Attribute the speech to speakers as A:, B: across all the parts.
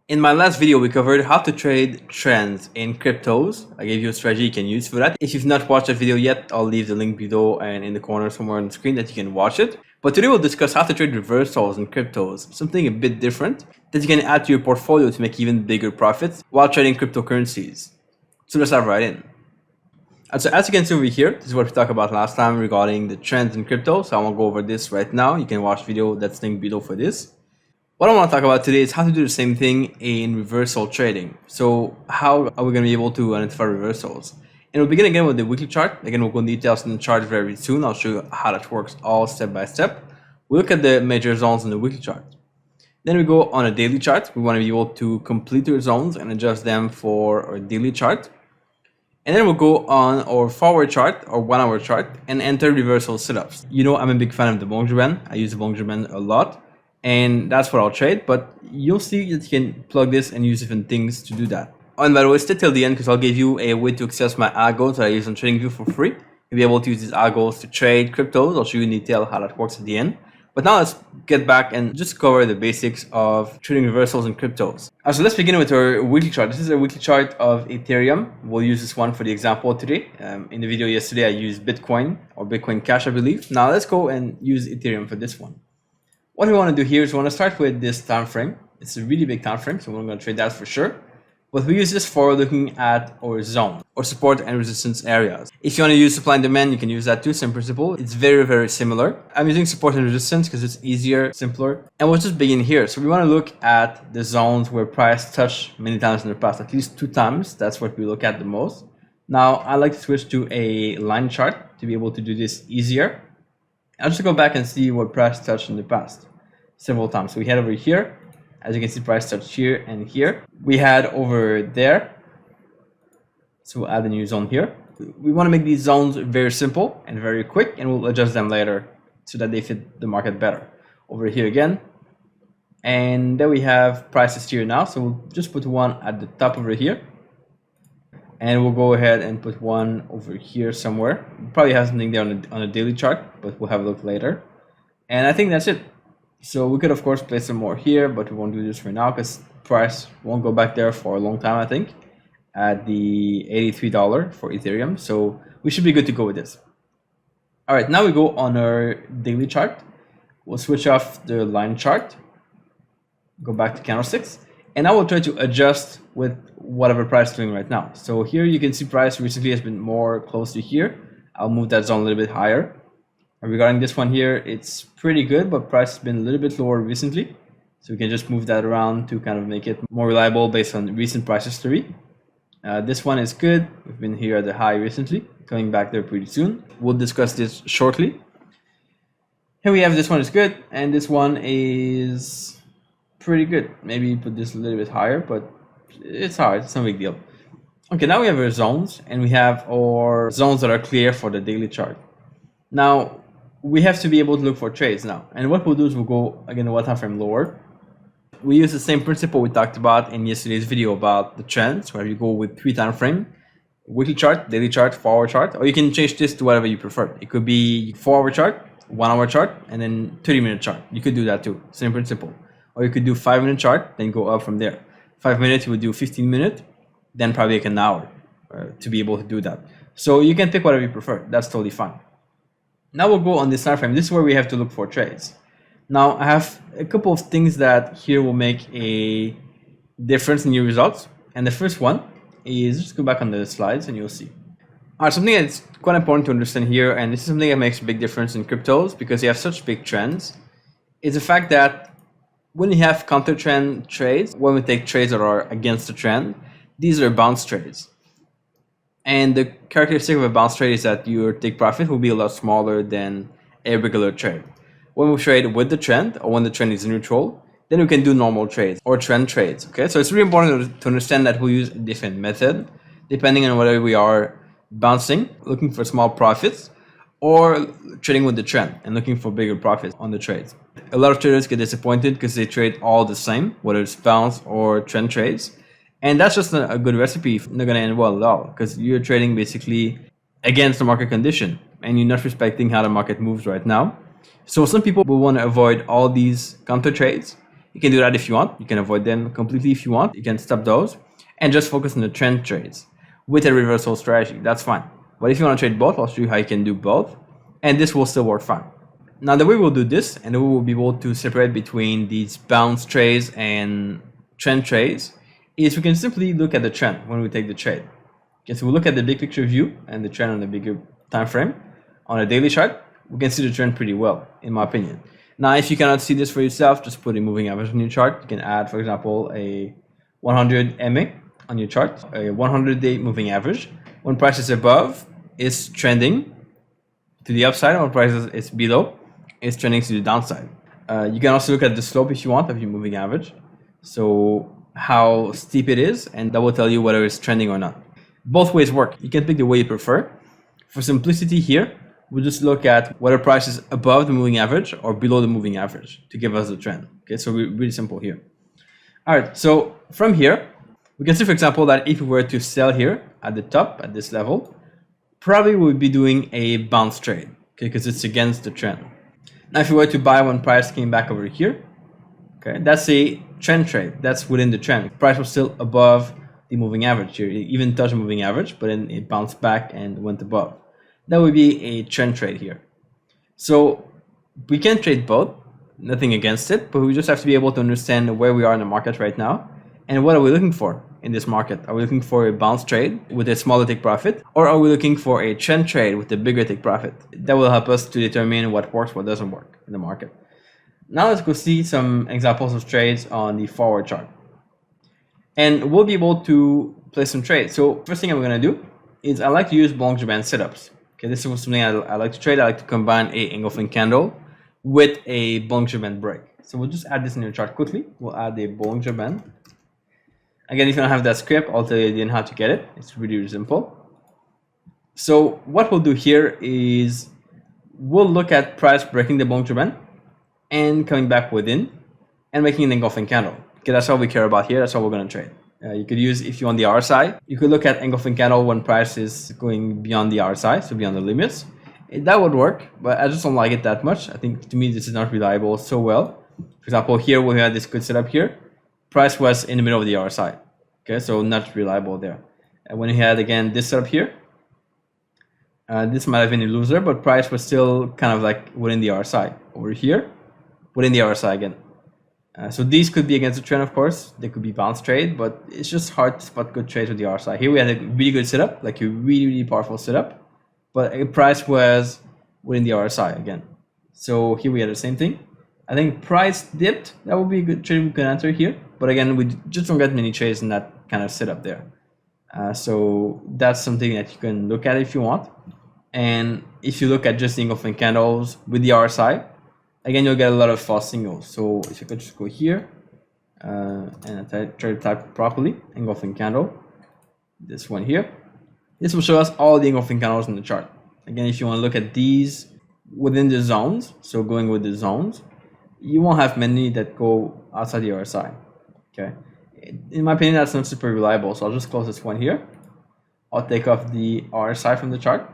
A: In my last video, we covered how to trade trends in cryptos. I gave you a strategy you can use for that. If you've not watched that video yet, I'll leave the link below and in the corner somewhere on the screen that you can watch it. But today we'll discuss how to trade reversals in cryptos, something a bit different that you can add to your portfolio to make even bigger profits while trading cryptocurrencies. So let's dive right in. And so as you can see over here, this is what we talked about last time regarding the trends in crypto. So I won't go over this right now. You can watch the video that's linked below for this. What I want to talk about today is how to do the same thing in reversal trading. So how are we going to be able to identify reversals? And we'll begin again with the weekly chart. Again, we'll go in details in the chart very soon. I'll show you how that works all step by step. We look at the major zones in the weekly chart. Then we go on a daily chart. We want to be able to complete our zones and adjust them for our daily chart. And then we'll go on our forward chart or 1 hour chart and enter reversal setups. You know, I'm a big fan of the Bollinger Band. I use the Bollinger Band a lot. And that's what I'll trade, but you'll see that you can plug this and use different things to do that. Oh, and by the way, stay till the end because I'll give you a way to access my algos that I use on TradingView for free. You'll be able to use these algos to trade cryptos. I'll show you in detail how that works at the end. But now let's get back and just cover the basics of trading reversals in cryptos. So let's begin with our weekly chart. This is a weekly chart of Ethereum. We'll use this one for the example today. In the video yesterday, I used Bitcoin or Bitcoin Cash, I believe. Now let's go and use Ethereum for this one. What we want to do here is we want to start with this time frame. It's a really big time frame, so we're going to trade that for sure. But we use this for looking at our zone or support and resistance areas. If you want to use supply and demand, you can use that too. Same principle. It's very, very similar. I'm using support and resistance because it's easier, simpler. And we'll just begin here. So we want to look at the zones where price touched many times in the past, at least 2 times. That's what we look at the most. Now I like to switch to a line chart to be able to do this easier. I'll just go back and see what price touched in the past several times. So we had over here, as you can see, price touched here and here. We had over there. So we'll add a new zone here. We want to make these zones very simple and very quick, and we'll adjust them later so that they fit the market better. Over here again. And then we have prices here now. So we'll just put one at the top over here. And we'll go ahead and put one over here somewhere. We'll probably have something there on a daily chart, but we'll have a look later. And I think that's it. So we could of course place some more here, but we won't do this for now because price won't go back there for a long time, I think, at the $83 for Ethereum. So we should be good to go with this. All right, now we go on our daily chart. We'll switch off the line chart, go back to candlesticks. And I will try to adjust with whatever price is doing right now. So here you can see price recently has been more close to here. I'll move that zone a little bit higher. And regarding this one here, it's pretty good, but price has been a little bit lower recently. So we can just move that around to kind of make it more reliable based on recent price history. This one is good. We've been here at the high recently, coming back there pretty soon. We'll discuss this shortly. Here we have this one is good, and this one is pretty good. Maybe put this a little bit higher, but it's hard. It's no big deal. Okay, now we have our zones, and we have our zones that are clear for the daily chart. Now we have to be able to look for trades now, and what we'll do is we'll go again one time frame lower. We use the same principle we talked about in yesterday's video about the trends, where you go with 3 time frame, weekly chart, daily chart, 4 hour chart, or you can change this to whatever you prefer. It could be 4 hour chart, 1 hour chart, and then 30-minute chart. You could do that too, same principle. Or you could do 5-minute chart, then go up from there. 5 minutes, you would do 15-minute, then probably like an hour to be able to do that. So you can pick whatever you prefer. That's totally fine. Now we'll go on this time frame. This is where we have to look for trades. Now I have a couple of things that here will make a difference in your results. And the first one is, just go back on the slides and you'll see. All right, something that's quite important to understand here, and this is something that makes a big difference in cryptos because you have such big trends, is the fact that when you have counter trend trades, when we take trades that are against the trend, these are bounce trades. And the characteristic of a bounce trade is that your take profit will be a lot smaller than a regular trade. When we trade with the trend or when the trend is neutral, then we can do normal trades or trend trades. Okay, so it's really important to understand that we use a different method depending on whether we are bouncing, looking for small profits, or trading with the trend and looking for bigger profits on the trades. A lot of traders get disappointed because they trade all the same, whether it's bounce or trend trades. And that's just a good recipe. Not going to end well at all because you're trading basically against the market condition and you're not respecting how the market moves right now. So some people will want to avoid all these counter trades You can do that if you want. You can avoid them completely if you want. You can stop those and just focus on the trend trades with a reversal strategy. That's fine. But if you want to trade both, I'll show you how you can do both. And this will still work fine. Now, the way we'll do this, and we will be able to separate between these bounce trades and trend trades, is we can simply look at the trend when we take the trade. Okay, so we look at the big picture view and the trend on the bigger time frame. On a daily chart, we can see the trend pretty well, in my opinion. Now, if you cannot see this for yourself, just put a moving average on your chart. You can add, for example, a 100 MA on your chart, a 100-day moving average. When price is above, it's trending to the upside. When price is below, it's trending to the downside. You can also look at the slope if you want of your moving average. So how steep it is, and that will tell you whether it's trending or not. Both ways work. You can pick the way you prefer. For simplicity here, we'll just look at whether price is above the moving average or below the moving average to give us the trend. Okay, so we're really simple here. All right, so from here, we can see, for example, that if we were to sell here at the top, at this level, probably we would be doing a bounce trade, okay, because it's against the trend. Now, if we were to buy when price came back over here, okay, that's a trend trade. That's within the trend. Price was still above the moving average here. It even touched the moving average, but then it bounced back and went above. That would be a trend trade here. So we can trade both, nothing against it, but we just have to be able to understand where we are in the market right now and what are we looking for in this market. Are we looking for a bounce trade with a smaller take profit, or are we looking for a trend trade with a bigger take profit? That will help us to determine what works, what doesn't work in the market. Now let's go see some examples of trades on the forward chart. And we'll be able to place some trades. So first thing I'm going to do is I like to use Bollinger Band setups. Okay, this is something I like to trade. I like to combine a engulfing candle with a Bollinger Band break. So we'll just add this in your chart quickly. We'll add a Bollinger Band. Again, if you don't have that script, I'll tell you again how to get it. It's really, really simple. So what we'll do here is we'll look at price breaking the Bollinger Band and coming back within and making an engulfing candle. Okay, that's all we care about here. That's all we're going to trade. You could use, if you want the RSI, you could look at engulfing candle when price is going beyond the RSI, so beyond the limits. That would work, but I just don't like it that much. I think to me this is not reliable so well. For example, here we had this good setup here. Price was in the middle of the RSI. Okay, so not reliable there. And when we had again this setup here, this might have been a loser, but price was still kind of like within the RSI. Over here, within the RSI again. So these could be against the trend, of course. They could be bounce trade, but it's just hard to spot good trades with the RSI. Here we had a really good setup, like a really, really powerful setup, but the price was within the RSI again. So here we had the same thing. I think price dipped. That would be a good trade we can enter here. But again, we just don't get many trades in that kind of setup there. So that's something that you can look at if you want. And if you look at just the engulfing candles with the RSI, again, you'll get a lot of false signals. So if you could just go here and try to type properly, engulfing candle, this one here. This will show us all the engulfing candles in the chart. Again, if you want to look at these within the zones, so going with the zones, you won't have many that go outside the RSI. Okay. In my opinion, that's not super reliable. So I'll just close this one here. I'll take off the RSI from the chart,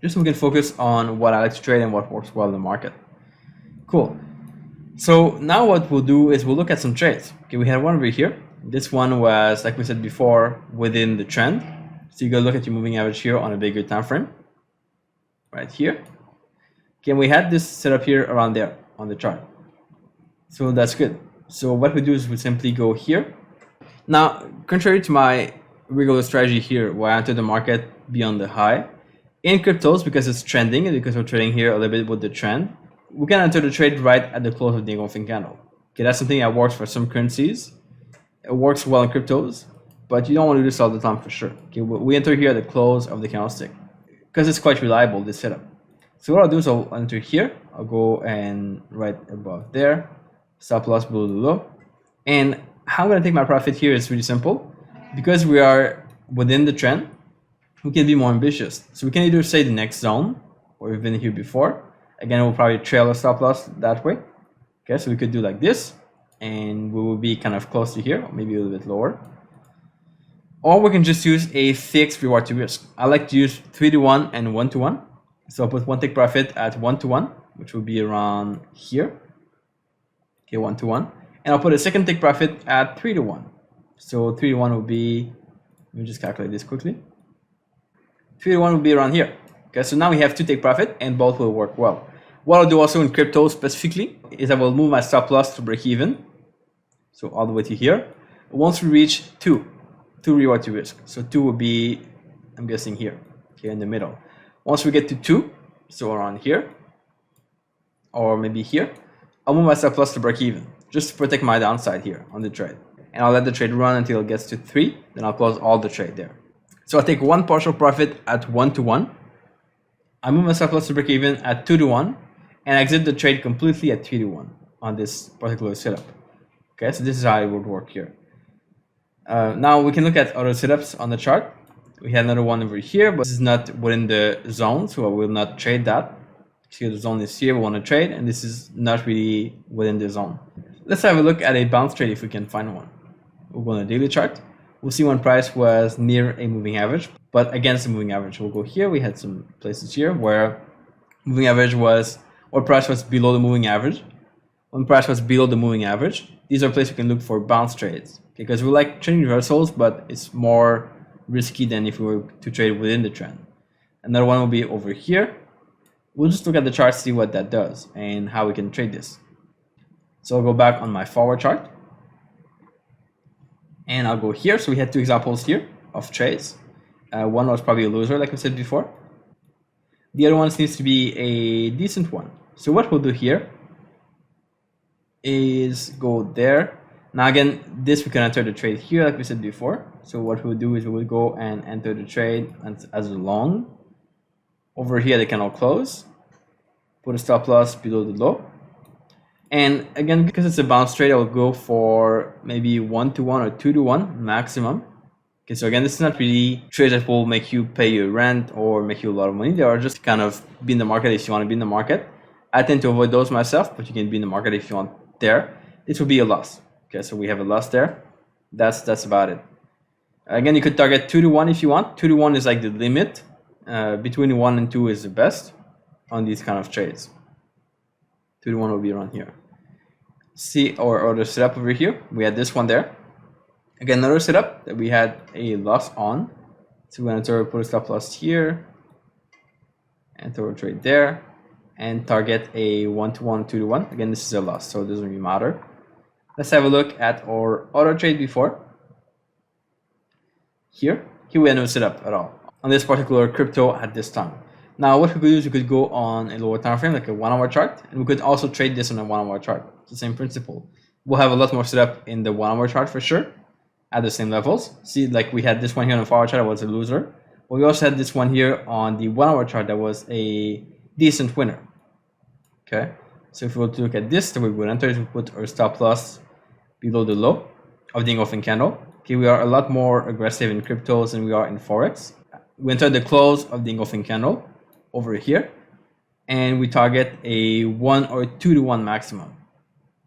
A: just so we can focus on what I like to trade and what works well in the market. Cool. So now what we'll do is we'll look at some trades. Okay, we had one over here. This one was, like we said before, within the trend. So you go look at your moving average here on a bigger time frame, right here. Okay, we had this set up here around there on the chart. So that's good. So what we do is we simply go here. Now, contrary to my regular strategy here, where I enter the market beyond the high, in cryptos, because it's trending and because we're trading here a little bit with the trend, we can enter the trade right at the close of the engulfing candle. Okay, that's something that works for some currencies. It works well in cryptos, but you don't want to do this all the time for sure. Okay, we enter here at the close of the candlestick because it's quite reliable, this setup. So what I'll do is I'll enter here. I'll go and right above there, stop loss below the low. And how I'm going to take my profit here is really simple. Because we are within the trend, we can be more ambitious. So we can either say the next zone, or we've been here before. Again, we'll probably trail a stop loss that way. Okay, so we could do like this, and we will be kind of close to here, or maybe a little bit lower. Or we can just use a fixed reward to risk. I like to use 3-to-1 and 1-to-1. So I'll put one take profit at 1-to-1, which will be around here. Okay, 1-to-1. And I'll put a second take profit at 3 to 1. So 3 to 1 will be, let me just calculate this quickly. 3 to 1 will be around here. Okay, so now we have 2 take profit and both will work well. What I'll do also in crypto specifically is I will move my stop loss to break even. So all the way to here. Once we reach 2 reward to risk. So 2 will be, I'm guessing here in the middle. Once we get to 2, so around here, or maybe here, I'll move my stop loss to break even, just to protect my downside here on the trade. And I'll let the trade run until it gets to 3, then I'll close all the trade there. So I'll take one partial profit at 1 to 1. I move my stop loss to break even at 2 to 1, and exit the trade completely at 3 to 1 on this particular setup. Okay, so this is how it would work here. Now we can look at other setups on the chart. We had another one over here, but this is not within the zone, so I will not trade that. See, the zone is here, we want to trade, and this is not really within the zone. Let's have a look at a bounce trade if we can find one. We'll go on a daily chart. We'll see when price was near a moving average, but against the moving average. We'll go here. We had some places here where moving average was, or price was below the moving average. When price was below the moving average, these are places we can look for bounce trades. Because we like trading reversals, but it's more risky than if we were to trade within the trend. Another one will be over here. We'll just look at the chart, see what that does and how we can trade this. So I'll go back on my forward chart and I'll go here. So we had two examples here of trades. One was probably a loser, like I said before. The other one seems to be a decent one. So what we'll do here is go there. Now again, this we can enter the trade here, like we said before. So what we'll do is we will go and enter the trade as a long. Over here, they can all close. Put a stop loss below the low. And again, because it's a bounce trade, I'll go for maybe 1 to 1 or 2 to 1 maximum. Okay, so again, this is not really trades that will make you pay your rent or make you a lot of money. They are just kind of be in the market if you want to be in the market. I tend to avoid those myself, but you can be in the market if you want there. This will be a loss. Okay, so we have a loss there. That's about it. Again, you could target 2 to 1 if you want. 2 to 1 is like the limit. Between 1 and 2 is the best on these kind of trades. 2 to 1 will be around here. See or the setup over here. We had this one there. Again, another setup that we had a loss on. So we're going to put a stop loss here. Enter a trade there. And target a 1 to 1, 2 to 1. Again, this is a loss, so it doesn't really matter. Let's have a look at our other trade before. Here we had no setup at all on this particular crypto at this time. Now what we could do is we could go on a lower time frame, like a 1 hour chart, and we could also trade this on a 1 hour chart. It's the same principle. We'll have a lot more setup in the 1 hour chart for sure at the same levels. See, like we had this one here on the 4 hour chart that was a loser, but we also had this one here on the 1 hour chart that was a decent winner. Okay, so if we were to look at this, the way we would enter is we put our stop loss below the low of the engulfing candle. Okay, we are a lot more aggressive in cryptos than we are in Forex. We enter the close of the engulfing candle over here, and we target a 1 or 2 to 1 maximum.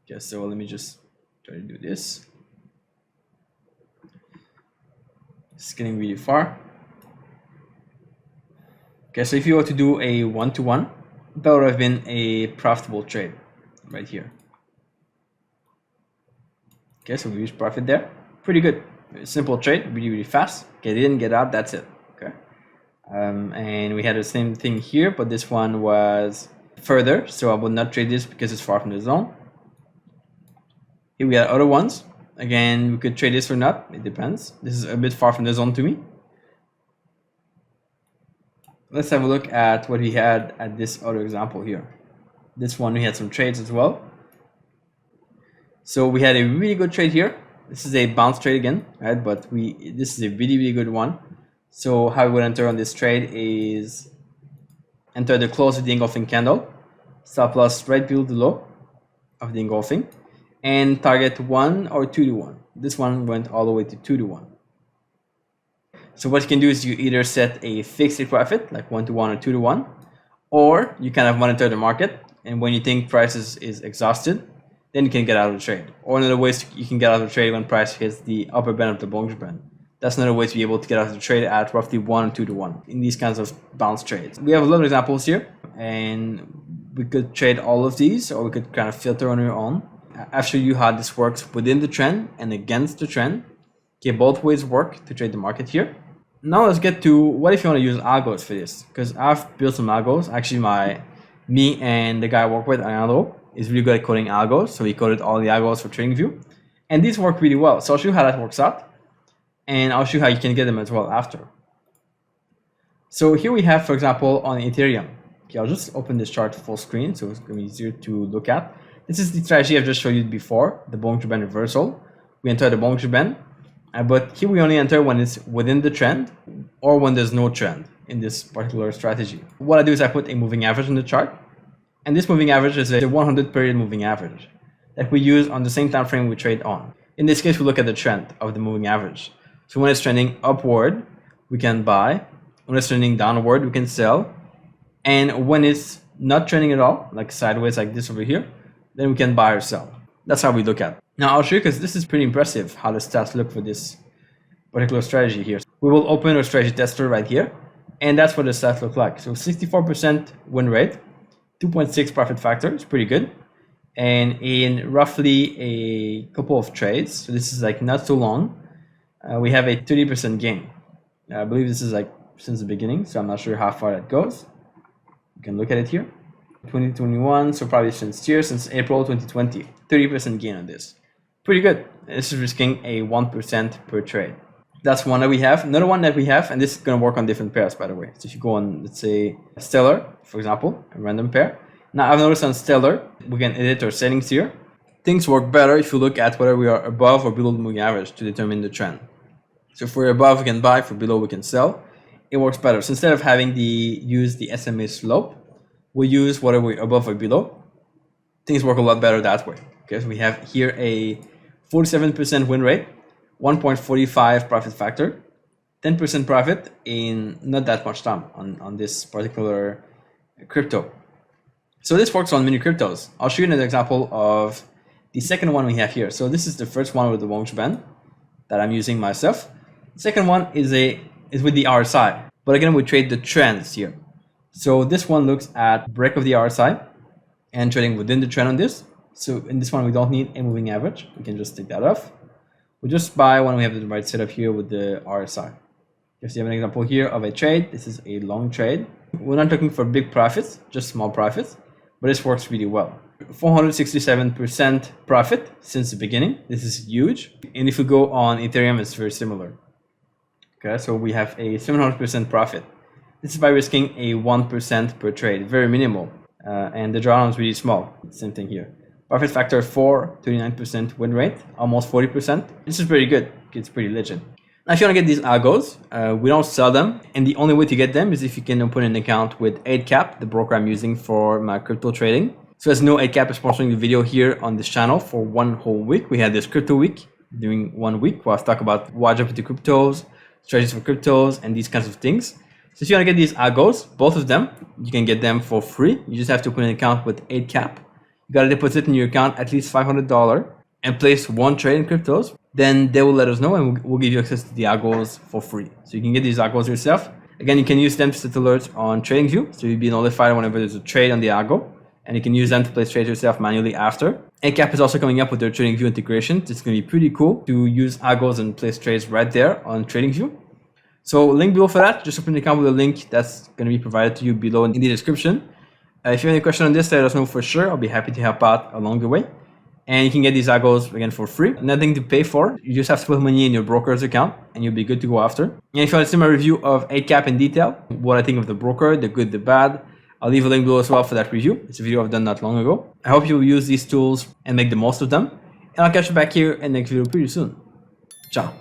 A: Okay, so let me just try to do this. It's getting really far. Okay, so if you were to do a 1 to 1, that would have been a profitable trade right here. Okay, so we reached profit there. Pretty good. Simple trade, really fast. Get in, get out, that's it. Okay. And we had the same thing here, but this one was further, so I would not trade this because it's far from the zone. Here we had other ones. Again, we could trade this or not, it depends. This is a bit far from the zone to me. Let's have a look at what we had at this other example here. This one we had some trades as well. So we had a really good trade here. This is a bounce trade again, right? But this is a really good one. So how we would enter on this trade is enter the close of the engulfing candle, stop loss right below the low of the engulfing, and target 1 or 2 to 1. This one went all the way to 2 to 1. So what you can do is you either set a fixed take profit, like 1 to 1 or 2 to 1, or you kind of monitor the market, and when you think price is exhausted, then you can get out of the trade. Or another way is you can get out of the trade when price hits the upper band of the Bollinger Band. That's another way to be able to get out of the trade at roughly 1 or 2 to 1 in these kinds of bounce trades. We have a lot of examples here, and we could trade all of these, or we could kind of filter on your own. I've shown you how this works within the trend and against the trend. Okay, both ways work to trade the market here. Now let's get to what if you want to use algos for this, because I've built some algos. Actually, me and the guy I work with, Arnaldo, is really good at coding algos. So he coded all the algos for TradingView, and these work really well. So I'll show you how that works out, and I'll show you how you can get them as well after. So here we have, for example, on Ethereum. Okay, I'll just open this chart full screen so it's going to be easier to look at. This is the strategy I've just showed you before, the Bollinger Band reversal. We enter the Bollinger Band, but here we only enter when it's within the trend or when there's no trend in this particular strategy. What I do is I put a moving average in the chart, and this moving average is a 100 period moving average that we use on the same time frame we trade on. In this case, we look at the trend of the moving average. So when it's trending upward, we can buy. When it's trending downward, we can sell. And when it's not trending at all, like sideways like this over here, then we can buy or sell. That's how we look at it. Now I'll show you, because this is pretty impressive how the stats look for this particular strategy here. We will open our strategy tester right here, and that's what the stats look like. So 64% win rate, 2.6 profit factor, it's pretty good. And in roughly a couple of trades, so this is like not so long, we have a 30% gain. I believe this is like since the beginning, so I'm not sure how far that goes. You can look at it here. 2021, so probably since April 2020, 30% gain on this. Pretty good. This is risking a 1% per trade. That's one that we have. Another one that we have, and this is going to work on different pairs, by the way. So if you go on, let's say, Stellar, for example, a random pair. Now I've noticed on Stellar, we can edit our settings here. Things work better if you look at whether we are above or below the moving average to determine the trend. So if we're above, we can buy. If we're below, we can sell. It works better. So instead of having use the SMA slope, we use whether we're above or below. Things work a lot better that way. Okay, so we have here a 47% win rate, 1.45 profit factor, 10% profit in not that much time on this particular crypto. So this works on many cryptos. I'll show you an example of the second one we have here. So this is the first one with the Bollinger Band that I'm using myself. The second one is with the RSI, but again we trade the trends here. So this one looks at break of the RSI and trading within the trend on this. So in this one we don't need a moving average. We can just take that off. We just buy when we have the right setup here with the RSI. Just you have an example here of a trade. This is a long trade. We're not looking for big profits, just small profits, but this works really well. 467% profit since the beginning. This is huge. And if we go on Ethereum, it's very similar. Okay, so we have a 700% profit. This is by risking a 1% per trade, very minimal. And the drawdown is really small. Same thing here. Profit factor 4, 39% win rate, almost 40%. This is pretty good. It's pretty legit. Now, if you want to get these algos, we don't sell them. And the only way to get them is if you can open an account with 8cap, the broker I'm using for my crypto trading. So as no 8cap is sponsoring the video here on this channel for one whole week. We had this crypto week during 1 week where I talk about why jump into cryptos, strategies for cryptos, and these kinds of things. So if you want to get these algos, both of them, you can get them for free. You just have to open an account with 8cap. You got to deposit in your account at least $500 and place one trade in cryptos. Then they will let us know and we'll give you access to the algos for free. So you can get these algos yourself. Again, you can use them to set alerts on TradingView. So you'll be notified whenever there's a trade on the algo. And you can use them to place trades yourself manually after. 8cap is also coming up with their TradingView integration. It's going to be pretty cool to use algos and place trades right there on TradingView. So link below for that. Just open the account with a link that's going to be provided to you below in the description. If you have any question on this, let us know for sure. I'll be happy to help out along the way. And you can get these algos again for free. Nothing to pay for. You just have to put money in your broker's account and you'll be good to go after. And if you want to see my review of 8cap in detail, what I think of the broker, the good, the bad, I'll leave a link below as well for that review. It's a video I've done not long ago. I hope you will use these tools and make the most of them. And I'll catch you back here in the next video pretty soon. Ciao.